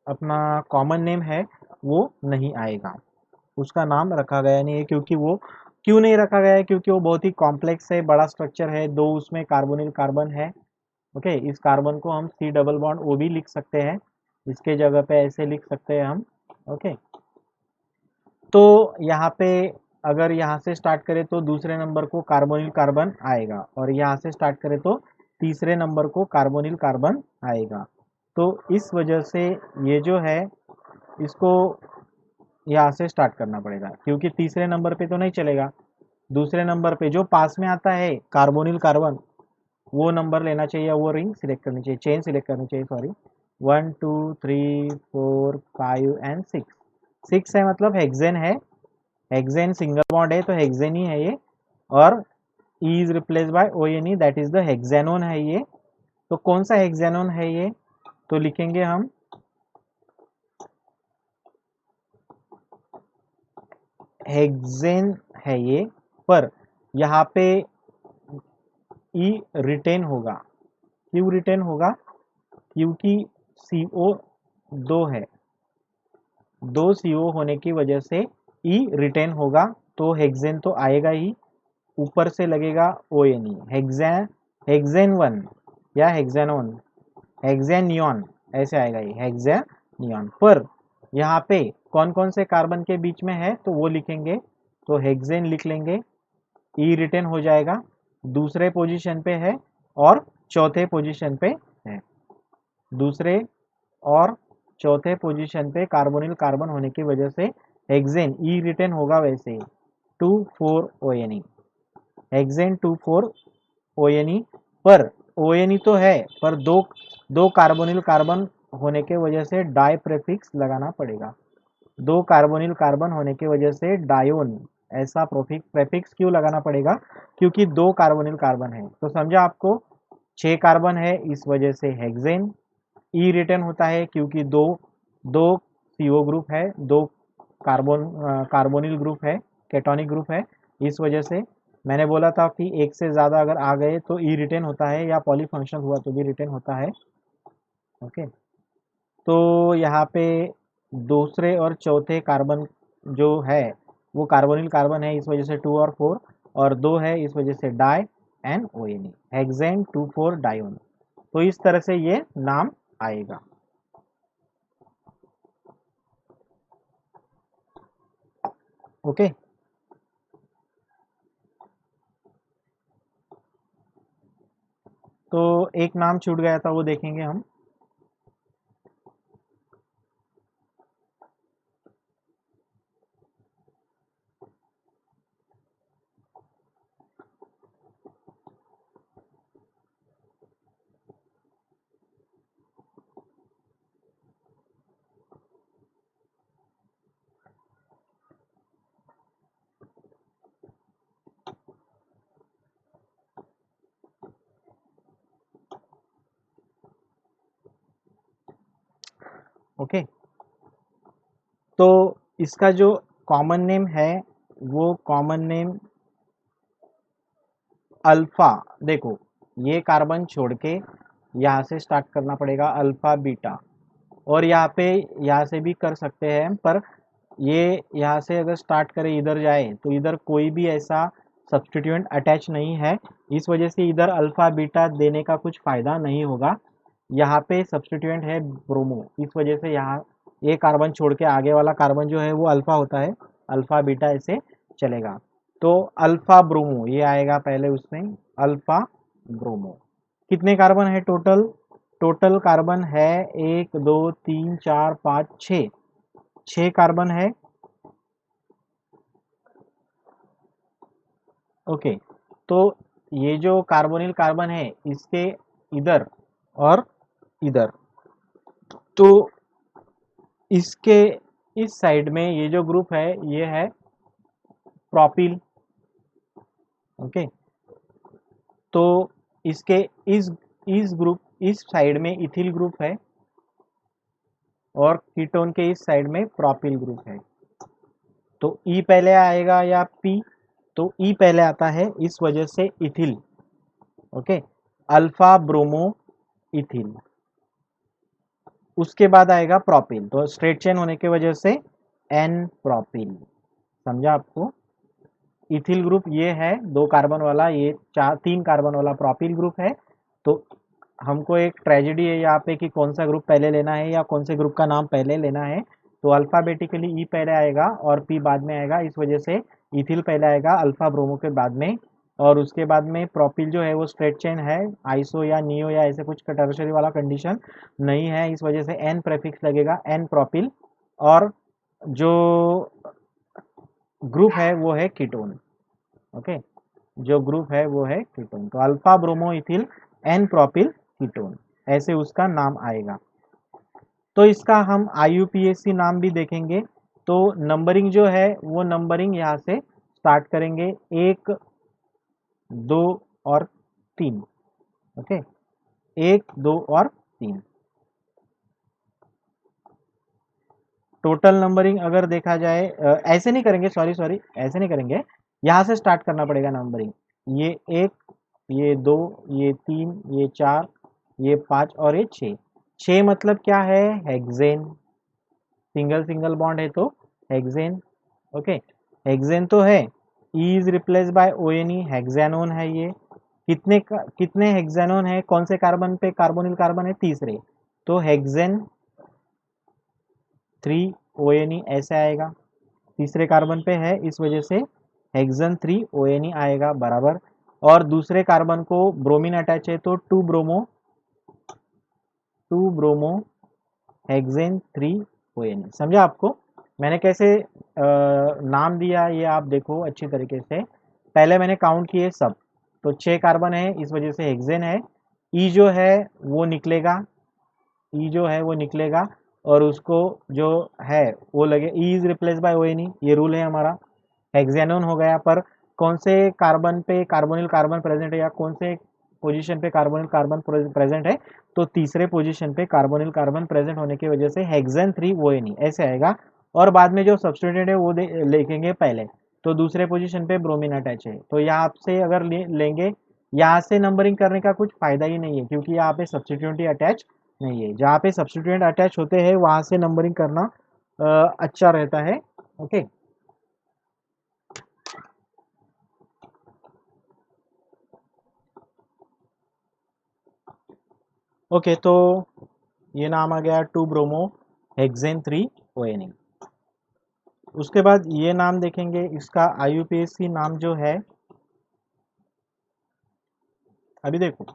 अपना कॉमन नेम है वो नहीं आएगा। उसका नाम रखा गया नहीं है, क्योंकि वो क्यों नहीं रखा गया है? क्योंकि वो बहुत ही कॉम्प्लेक्स है, बड़ा स्ट्रक्चर है, दो उसमें कार्बोनिल कार्बन है। ओके, इस कार्बन को हम C डबल बॉन्ड O भी लिख सकते हैं, इसके जगह पे ऐसे लिख सकते हैं हम। ओके, तो यहाँ पे अगर यहाँ से स्टार्ट करें तो दूसरे नंबर को कार्बोनिल कार्बन आएगा, और यहाँ से स्टार्ट करें तो तीसरे नंबर को कार्बोनिल कार्बन आएगा। तो इस वजह से ये जो है इसको यहाँ से स्टार्ट करना पड़ेगा, क्योंकि तीसरे नंबर पे तो नहीं चलेगा। दूसरे नंबर पे जो पास में आता है कार्बोनिल कार्बन, वो नंबर लेना चाहिए, वो रिंग सिलेक्ट करनी चाहिए, चेन सिलेक्ट करनी चाहिए, सॉरी। 1 2 3 4 5 एंड 6। 6 है मतलब हेक्सेन है, हेक्सेन सिंगल बॉन्ड है तो हेक्सेन ही है ये, और E is replace by O N E, that is the hexanone है ये। तो कौन सा हेक्सेनोन है ये? तो लिखेंगे हम हेक्सेन है ये, पर यहाँ पे ई रिटेन होगा। क्यों रिटेन होगा? क्योंकि CO 2 है, 2 CO होने की वजह से ई रिटेन होगा, तो हेक्सेन तो आएगा ही, ऊपर से लगेगा ONE, हेक्सेन, हेक्सेन 1 या हेक्सेनोन, हेक्सेनियन ऐसे आएगा ये, हेक्सेनियन। पर यहाँ पे कौन कौन से कार्बन के बीच में है तो वो लिखेंगे, तो हेक्सेन लिख लेंगे, ई रिटेन हो जाएगा, दूसरे पोजीशन पे है और चौथे पोजीशन पे है। दूसरे और चौथे पोजीशन पे कार्बोनिल कार्बन होने की वजह से हेक्सेन ई रिटेन होगा वैसे ही 2,4 ONE, हेक्सेन 2,4 ONE। पर ONE तो है, पर दो दो कार्बोनिल कार्बन होने के वजह से डाई प्रेफिक्स लगाना पड़ेगा। दो कार्बोनिल कार्बन होने की वजह से डायोन ऐसा प्रेफिक्स क्यों लगाना पड़ेगा? क्योंकि दो कार्बोनिल कार्बन है, तो समझा आपको। 6 कार्बन है इस वजह से हेक्सेन, ई रिटर्न होता है क्योंकि दो दो CO ग्रुप है, दो कार्बोनिल ग्रुप है, केटोनिक ग्रुप है, इस वजह से मैंने बोला था कि एक से ज़्यादा अगर आ गए तो ई रिटेन होता है, या पॉलीफंक्शनल हुआ तो भी रिटेन होता है। ओके, तो यहाँ पे दूसरे और चौथे कार्बन जो है वो कार्बोनिल कार्बन है, इस वजह से 2 और 4, और 2 है इस वजह से डाई एंड ONE, हेक्सेन 2,4 डायोन। तो इस तरह से ये नाम आएगा। ओके, तो एक नाम छूट गया था, वो देखेंगे हम। ओके, तो इसका जो कॉमन नेम है वो कॉमन नेम अल्फा, देखो ये कार्बन छोड़ के यहाँ से स्टार्ट करना पड़ेगा, अल्फा बीटा। और यहाँ से भी कर सकते हैं, पर ये यहाँ से अगर स्टार्ट करें इधर जाए तो इधर कोई भी ऐसा सब्सटीट्यूएंट अटैच नहीं है, इस वजह से इधर अल्फा बीटा देने का कुछ फ़ायदा नहीं होगा। यहाँ पे सब्सटीट्यूएंट है ब्रोमो, इस वजह से यहाँ ये कार्बन छोड़ के आगे वाला कार्बन जो है वो अल्फा होता है, अल्फा बीटा ऐसे चलेगा। तो अल्फा ब्रोमो ये आएगा पहले उसमें, अल्फा ब्रोमो। कितने कार्बन है टोटल? टोटल कार्बन है 1 2 3 4 5 6, 6 कार्बन है। ओके, तो ये जो कार्बोनिल कार्बन है इसके इधर और इधर, तो इसके इस साइड में ये जो ग्रुप है ये है प्रोपिल। ओके, तो इसके इस ग्रुप इस साइड में इथिल ग्रुप है और कीटोन के इस साइड में प्रोपिल ग्रुप है। तो ई पहले आएगा या पी? तो ई पहले आता है, इस वजह से ethyl. Okay, alpha bromo ethyl. उसके बाद आएगा प्रोपिल, तो स्ट्रेट चेन होने की वजह से एन प्रोपिल। समझा आपको? इथिल ग्रुप ये है 2 कार्बन वाला, ये 3 कार्बन वाला प्रोपिल ग्रुप है। तो हमको एक ट्रेजेडी है यहाँ पे कि कौन सा ग्रुप पहले लेना है या कौन से ग्रुप का नाम पहले लेना है। तो अल्फ़ाबेटिकली ई पहले आएगा और पी बाद में आएगा, इस वजह से इथिल पहले आएगा अल्फ़ा ब्रोमो के बाद में। और उसके बाद में प्रोपिल जो है वो स्ट्रेट चेन है, आइसो या नियो या ऐसे कुछ टर्शरी वाला कंडीशन नहीं है, इस वजह से एन प्रेफिक्स लगेगा, एन प्रोपिल। और जो ग्रुप है वो है कीटोन। ओके, जो ग्रुप है वो है कीटोन, तो alpha bromo ethyl n propyl ketone, ऐसे उसका नाम आएगा। तो इसका हम IUPAC नाम भी देखेंगे। तो नंबरिंग जो है वो नंबरिंग यहाँ से स्टार्ट करेंगे, 1 2 और 3। ओके, 1 2 और 3। टोटल नंबरिंग अगर देखा जाए, ऐसे नहीं करेंगे, सॉरी सॉरी, ऐसे नहीं करेंगे, यहाँ से स्टार्ट करना पड़ेगा नंबरिंग। ये 1, ये 2, ये 3, ये 4, ये 5 और ये 6। 6 मतलब क्या है? हेक्सेन। सिंगल सिंगल बॉन्ड है तो हेक्सेन। ओके, हेक्सेन तो है, ई इज रिप्लेस बाय ONE, हेक्सेनोन है ये। कितने हेक्सेनोन है कौन से कार्बन पे? कार्बोनिल कार्बन है तीसरे, तो हेक्सेन 3 ONE ऐसे आएगा, तीसरे कार्बन पे है, इस वजह से हेक्सेन 3 ONE आएगा बराबर। और दूसरे कार्बन को ब्रोमीन अटैच है तो 2 ब्रोमो हेक्सेन 3 ONE। समझा आपको मैंने कैसे नाम दिया? ये आप देखो अच्छी तरीके से, पहले मैंने काउंट किए सब, तो 6 कार्बन है, इस वजह से हेक्सेन है। ई जो है वो निकलेगा, ई जो है वो निकलेगा और उसको जो है वो लगे, ई इज रिप्लेस बाय ONE, ये रूल है हमारा। हेक्सेनोन हो गया, पर कौन से कार्बन पे कार्बोनिल कार्बन प्रेजेंट है या कौन से पोजीशन पे कार्बोनिल कार्बन प्रेजेंट है? तो तीसरे पोजीशन पे कार्बोनिल कार्बन प्रेजेंट होने की वजह से हेक्सेन 3 ONE ऐसे आएगा। और बाद में जो सब्स्टिट्यूएंट है वो लिखेंगे पहले, तो दूसरे पोजीशन पे ब्रोमीन अटैच है, तो यहाँ से अगर लेंगे, यहाँ से नंबरिंग करने का कुछ फायदा ही नहीं है, क्योंकि यहाँ पे सब्स्टिट्यूएंट ही अटैच नहीं है। जहाँ पे सब्स्टिट्यूएंट अटैच होते हैं वहां से नंबरिंग करना अच्छा रहता है। ओके, ओके, तो ये नाम आ गया 2 ब्रोमो हेक्सेन 3 ONE। उसके बाद ये नाम देखेंगे, इसका IUPAC नाम जो है, अभी देखो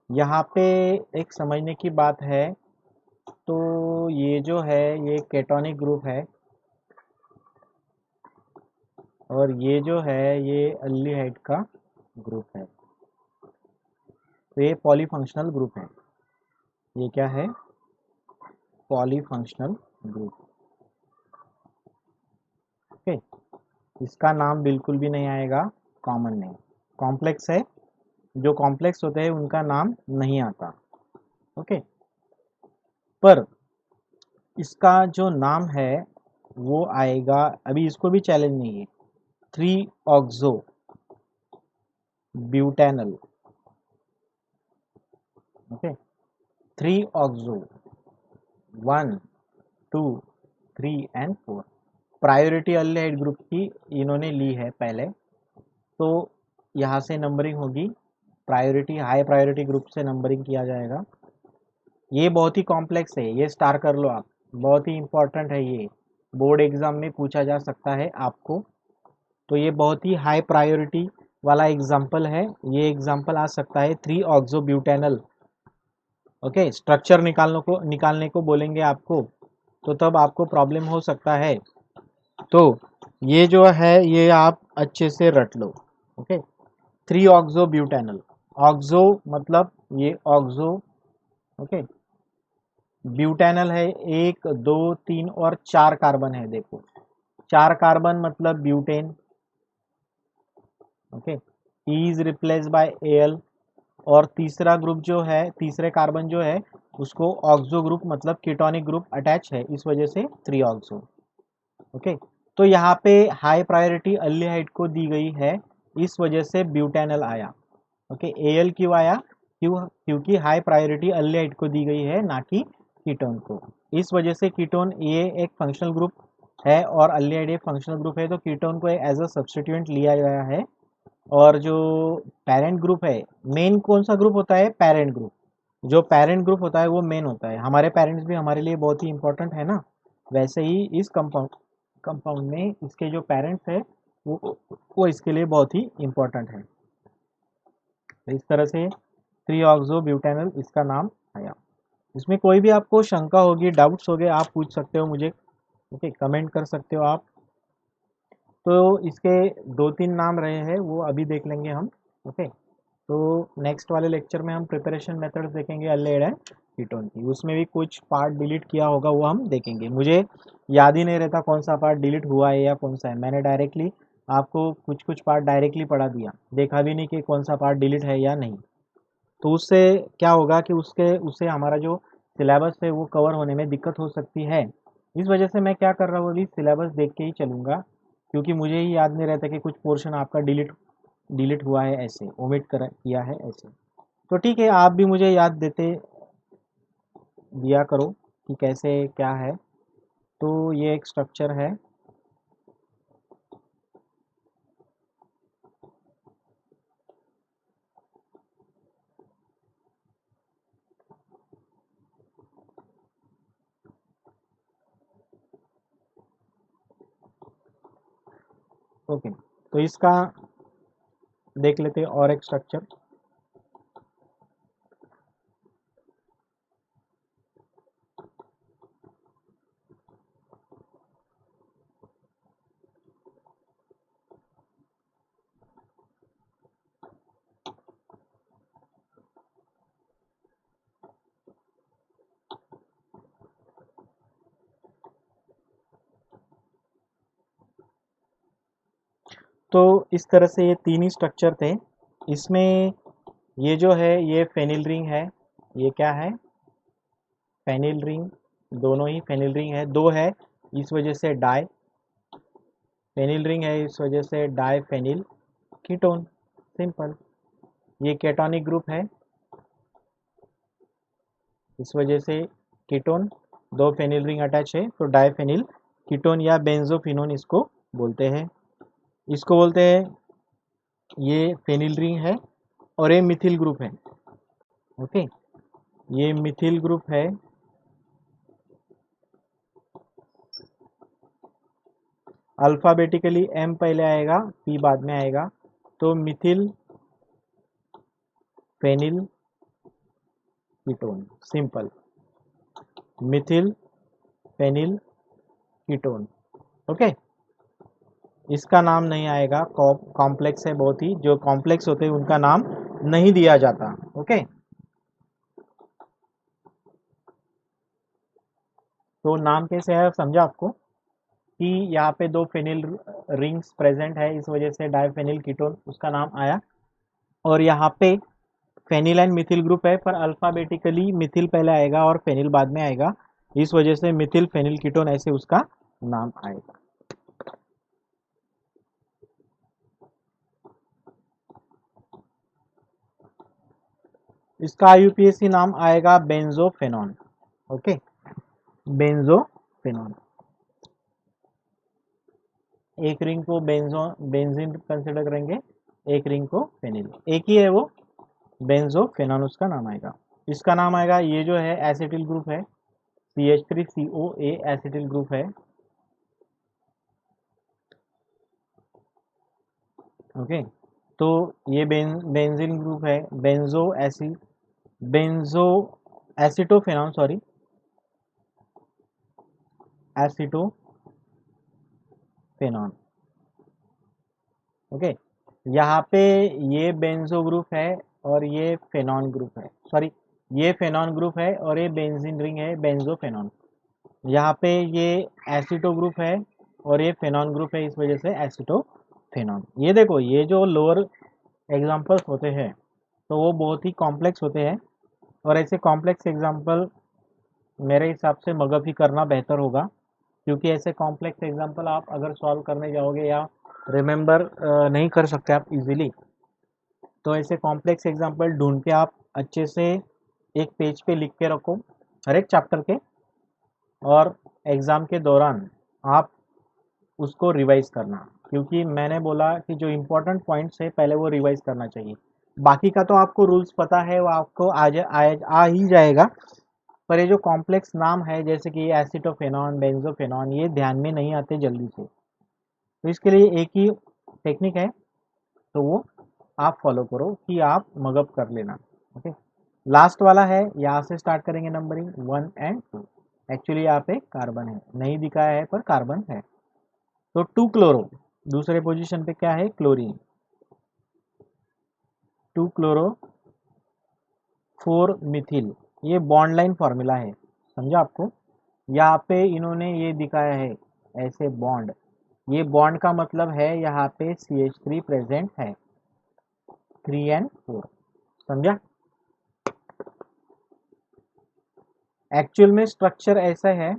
यहाँ पे एक समझने की बात है, तो ये जो है ये केटोनिक ग्रुप है और ये जो है ये अल्डिहाइड का ग्रुप है। तो ये पॉलीफंक्शनल ग्रुप है। ये क्या है? Polyfunctional group. ओके, इसका नाम बिल्कुल भी नहीं आएगा कॉमन नेम। कॉम्प्लेक्स है, जो कॉम्प्लेक्स होते हैं उनका नाम नहीं आता। ओके, पर इसका जो नाम है वो आएगा, अभी इसको भी चैलेंज नहीं है, 3-ऑक्सो ब्यूटेनल। ओके, 3-ऑक्सो, 1, 2, 3 एंड 4। प्रायोरिटी अल्डिहाइड ग्रुप की इन्होंने ली है पहले, तो यहाँ से नंबरिंग होगी, प्रायोरिटी हाई प्रायोरिटी ग्रुप से नंबरिंग किया जाएगा। ये बहुत ही कॉम्प्लेक्स है, ये स्टार कर लो आप, बहुत ही इंपॉर्टेंट है, ये बोर्ड एग्जाम में पूछा जा सकता है आपको। तो ये बहुत ही हाई प्रायोरिटी वाला एग्जाम्पल है, ये एग्जाम्पल आ सकता है 3-ऑक्सो ब्यूटेनल। ओके, स्ट्रक्चर निकालने को बोलेंगे आपको, तो तब आपको प्रॉब्लम हो सकता है। तो ये जो है ये आप अच्छे से रट लो। ओके, 3-ऑक्सो ब्यूटेनल, ऑक्सो मतलब ये ऑक्सो। ओके, ब्यूटेनल है, 1, 2, 3 और 4 कार्बन है, देखो 4 कार्बन मतलब butane. Okay, is replace by L. और तीसरा ग्रुप जो है, तीसरे कार्बन जो है उसको ऑक्सो ग्रुप मतलब कीटोनिक ग्रुप अटैच है, इस वजह से 3-ऑक्सो। ओके, तो यहाँ पे हाई प्रायोरिटी अल्डिहाइड को दी गई है, इस वजह से ब्यूटेनल आया। ओके, एल क्यों आया? क्योंकि हाई प्रायोरिटी अल्डिहाइड को दी गई है, ना कि कीटोन को। इस वजह से कीटोन ये एक फंक्शनल ग्रुप है और अल्डिहाइड एक फंक्शनल ग्रुप है, तो कीटोन को एज अ सब्स्टिट्यूएंट लिया गया है। और जो पेरेंट ग्रुप है, मेन कौन सा ग्रुप होता है? Parent group. जो पेरेंट ग्रुप होता है वो मेन होता है। हमारे पेरेंट्स भी हमारे लिए बहुत ही इंपॉर्टेंट है ना, वैसे ही इस कंपाउंड में इसके जो पेरेंट्स है वो इसके लिए बहुत ही इंपॉर्टेंट है। तो इस तरह से 3-ऑक्सो ब्यूटेनल इसका नाम आया। इसमें कोई भी आपको शंका होगी, डाउट्स होगे, आप पूछ सकते हो मुझे। ओके, कमेंट कर सकते हो आप। तो इसके 2-3 नाम रहे हैं, वो अभी देख लेंगे हम। ओके, तो नेक्स्ट वाले लेक्चर में हम प्रिपरेशन मेथड्स देखेंगे अल्डिहाइड एंड कीटोन की, उसमें भी कुछ पार्ट डिलीट किया होगा वो हम देखेंगे। मुझे याद ही नहीं रहता कौन सा पार्ट डिलीट हुआ है या कौन सा है, मैंने डायरेक्टली आपको कुछ कुछ पार्ट डायरेक्टली पढ़ा दिया, देखा भी नहीं कि कौन सा पार्ट डिलीट है या नहीं। तो उससे क्या होगा कि उससे हमारा जो सिलेबस है वो कवर होने में दिक्कत हो सकती है। इस वजह से मैं क्या कर रहा हूँ, अभी सिलेबस देख के ही चलूँगा, क्योंकि मुझे ही याद नहीं रहता कि कुछ पोर्शन आपका डिलीट डिलीट हुआ है, ऐसे ओमिट कर किया है ऐसे। तो ठीक है, आप भी मुझे याद देते दिया करो कि कैसे क्या है। तो ये एक स्ट्रक्चर है। ओके, तो इसका देख लेते हैं और एक स्ट्रक्चर। तो इस तरह से ये 3 ही स्ट्रक्चर थे। इसमें ये जो है ये फेनिल रिंग है। ये क्या है? Phenyl ring. दोनों ही फेनिल रिंग है, 2 है, इस वजह से डाई फेनिल रिंग है, इस वजह से डाई फेनिल कीटोन, सिंपल। ये केटोनिक ग्रुप है, इस वजह से कीटोन, 2 फेनिल रिंग अटैच है, तो डाईफेनिल कीटोन या बेंजोफिनोन इसको बोलते हैं। इसको बोलते हैं, ये फेनिल रिंग है और ये मिथिल ग्रुप है। ओके, ये मिथिल ग्रुप है। अल्फ़ाबेटिकली एम पहले आएगा, पी बाद में आएगा। तो methyl phenyl ketone, simple, methyl phenyl ketone. Okay, इसका नाम नहीं आएगा, कॉम्प्लेक्स है बहुत ही, जो कॉम्प्लेक्स होते हैं उनका नाम नहीं दिया जाता। ओके, तो नाम कैसे है समझा आपको, कि यहाँ पे दो फेनिल रिंग्स प्रेजेंट है, इस वजह से डाइफेनिल कीटोन उसका नाम आया। और यहाँ पे फेनिल एंड मिथिल ग्रुप है, पर अल्फाबेटिकली मिथिल पहले आएगा और फेनिल बाद में आएगा, इस वजह से मिथिल फेनिल कीटोन ऐसे उसका नाम आएगा। इसका आईयूपीएसी नाम आएगा बेंजोफेनॉन। ओके, बेंजोफेनॉन। एक रिंग को बेंजीन कंसिडर करेंगे, एक रिंग को फेनिल, एक ही है वो, बेंजोफेनॉन उसका नाम आएगा। इसका नाम आएगा, ये जो है एसिटिल ग्रुप है, CH3COA एसिटिल ग्रुप है। ओके, तो ये बेंजीन ग्रुप है, बेंजो एसिटोफेनॉन, सॉरी, एसिटोफेनॉन। ओके, यहाँ पे ये बेंजो ग्रुप है और ये फेनॉन ग्रुप है, सॉरी, ये फेनॉन ग्रुप है और ये बेंजीन रिंग है बेंजोफेनॉन। यहाँ पे ये एसिटो ग्रुप है और ये फेनॉन ग्रुप है, इस वजह से एसिटोफेनॉन। ये देखो, ये जो लोअर एग्जाम्पल्स होते हैं तो वो बहुत ही कॉम्प्लेक्स होते हैं, और ऐसे कॉम्प्लेक्स एग्जाम्पल मेरे हिसाब से मगअप ही करना बेहतर होगा, क्योंकि ऐसे कॉम्प्लेक्स एग्जाम्पल आप अगर सॉल्व करने जाओगे या रिमेंबर नहीं कर सकते आप इजीली, तो ऐसे कॉम्प्लेक्स एग्जाम्पल ढूंढ के आप अच्छे से एक पेज पे लिख के रखो हर एक चैप्टर के, और एग्ज़ाम के दौरान आप उसको रिवाइज करना, क्योंकि मैंने बोला कि जो इम्पोर्टेंट पॉइंट्स है पहले वो रिवाइज करना चाहिए। बाकी का तो आपको रूल्स पता है, वो आपको आ ही जाएगा, पर ये जो कॉम्प्लेक्स नाम है जैसे कि एसिटोफेनॉन, बेंजोफेनॉन, ये ध्यान में नहीं आते जल्दी से, तो इसके लिए एक ही टेक्निक है, तो वो आप फॉलो करो कि आप मगअप कर लेना। ओके, लास्ट वाला है, यहाँ से स्टार्ट करेंगे नंबरिंग 1 एंड 2। एक्चुअली यहाँ पे कार्बन है, नहीं दिखाया है पर कार्बन है, तो 2 क्लोरो। दूसरे पोजीशन पे क्या है, क्लोरीन, 2 क्लोरो 4 मिथिल। ये बॉन्ड लाइन फॉर्मूला है, समझा आपको। यहाँ पे इन्होंने ये दिखाया है ऐसे बॉन्ड, ये बॉन्ड का मतलब है यहाँ पे CH3 प्रेजेंट है, 3 एंड 4, समझा। एक्चुअल में स्ट्रक्चर ऐसा है,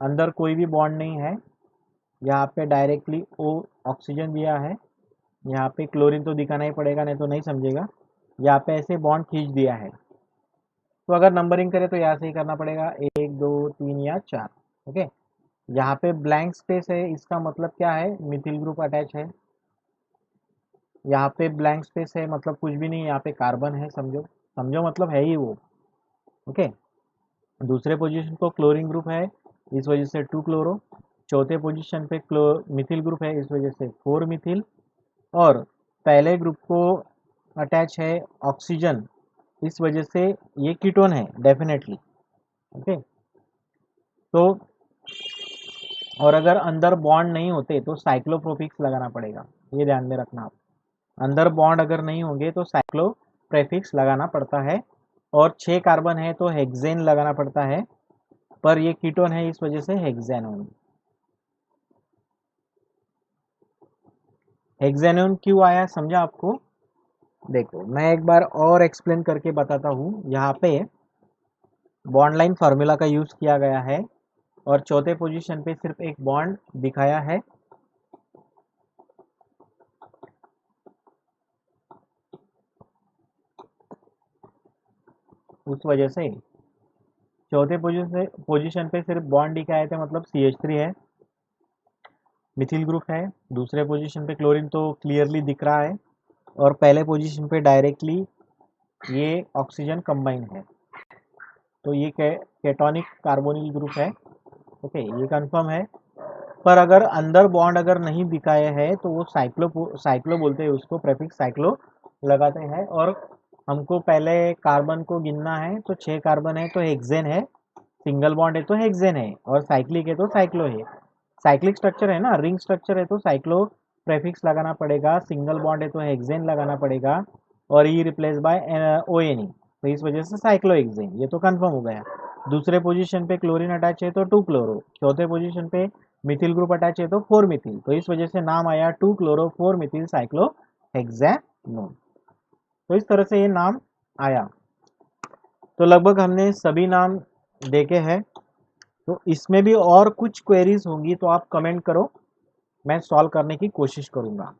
अंदर कोई भी बॉन्ड नहीं है, यहाँ पे डायरेक्टली ओ ऑक्सीजन दिया है, यहाँ पे क्लोरीन तो दिखाना ही पड़ेगा नहीं तो नहीं समझेगा, यहाँ पे ऐसे बॉन्ड खींच दिया है। तो अगर नंबरिंग करें तो यहाँ से ही करना पड़ेगा, 1 2 3 या 4। ओके, यहाँ पे ब्लैंक स्पेस है, इसका मतलब क्या है, मिथिल ग्रुप अटैच है। यहाँ पे ब्लैंक स्पेस है मतलब कुछ भी नहीं, यहाँ पे कार्बन है, समझो समझो मतलब है ही वो। ओके, दूसरे पोजीशन को क्लोरीन ग्रुप है, इस वजह से 2 क्लोरो। चौथे पोजीशन पे मिथिल ग्रुप है, इस वजह से 4 मिथिल। और पहले ग्रुप को अटैच है ऑक्सीजन, इस वजह से ये कीटोन है डेफिनेटली। ओके, तो और अगर अंदर बॉन्ड नहीं होते तो साइक्लोप्रोफिक्स लगाना पड़ेगा, ये ध्यान में रखना आप। अंदर बॉन्ड अगर नहीं होंगे तो साइक्लोप्रेफिक्स लगाना पड़ता है, और 6 कार्बन है तो हेक्सेन लगाना पड़ता है, पर ये कीटोन है इस वजह से हेक्सेनोन। हेक्सेनोन क्यों आया समझा आपको, देखो मैं एक बार और एक्सप्लेन करके बताता हूँ। यहाँ पे बॉन्ड लाइन फार्मूला का यूज़ किया गया है, और चौथे पोजीशन पे सिर्फ एक बॉन्ड दिखाया है, उस वजह से चौथे पोजीशन पे सिर्फ बॉन्ड दिखाए थे, मतलब CH3 है, मिथिल ग्रुप है। दूसरे पोजीशन पे क्लोरीन तो क्लियरली दिख रहा है, और पहले पोजीशन पे डायरेक्टली ये ऑक्सीजन कंबाइन है, तो ये केटोनिक कार्बोनिल ग्रुप है। ओके, ये कंफर्म है। पर अगर अंदर बॉन्ड अगर नहीं दिखाए है तो वो साइक्लो बोलते हैं उसको, प्रेफिक्स साइक्लो लगाते हैं, और हमको पहले कार्बन को गिनना है, तो 6 कार्बन है तो हेक्सेन है, सिंगल बॉन्ड है तो हेक्सेन है, और साइक्लिक है तो साइक्लो है। साइक्लिक स्ट्रक्चर है ना, रिंग स्ट्रक्चर है तो साइक्लो प्रेफिक्स लगाना पड़ेगा, सिंगल बॉन्ड है तो हेक्सेन लगाना पड़ेगा, और ई रिप्लेस बाय ONE, तो इस वजह से साइक्लोहेक्सेन, ये तो कंफर्म हो गया। दूसरे पोजीशन पे क्लोरीन अटैच है तो 2 क्लोरो, चौथे पोजीशन पे मिथिल ग्रुप अटैच है तो 4 मिथिल, तो इस वजह से नाम आया 2 क्लोरो 4 मिथिल साइक्लोहेक्सेनोन। तो इस तरह से ये नाम आया। तो लगभग हमने सभी नाम देखे हैं। तो इसमें भी और कुछ क्वेरीज होंगी तो आप कमेंट करो, मैं सॉल्व करने की कोशिश करूंगा।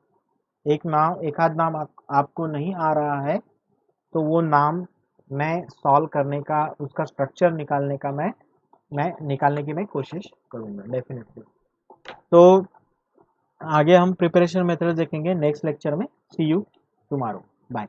एक आध नाम आपको नहीं आ रहा है तो वो नाम मैं सॉल्व करने का, उसका स्ट्रक्चर निकालने का मैं निकालने की मैं कोशिश करूंगा डेफिनेटली। तो आगे हम प्रिपरेशन मेथड देखेंगे नेक्स्ट लेक्चर में। सी यू टुमारो, बाय।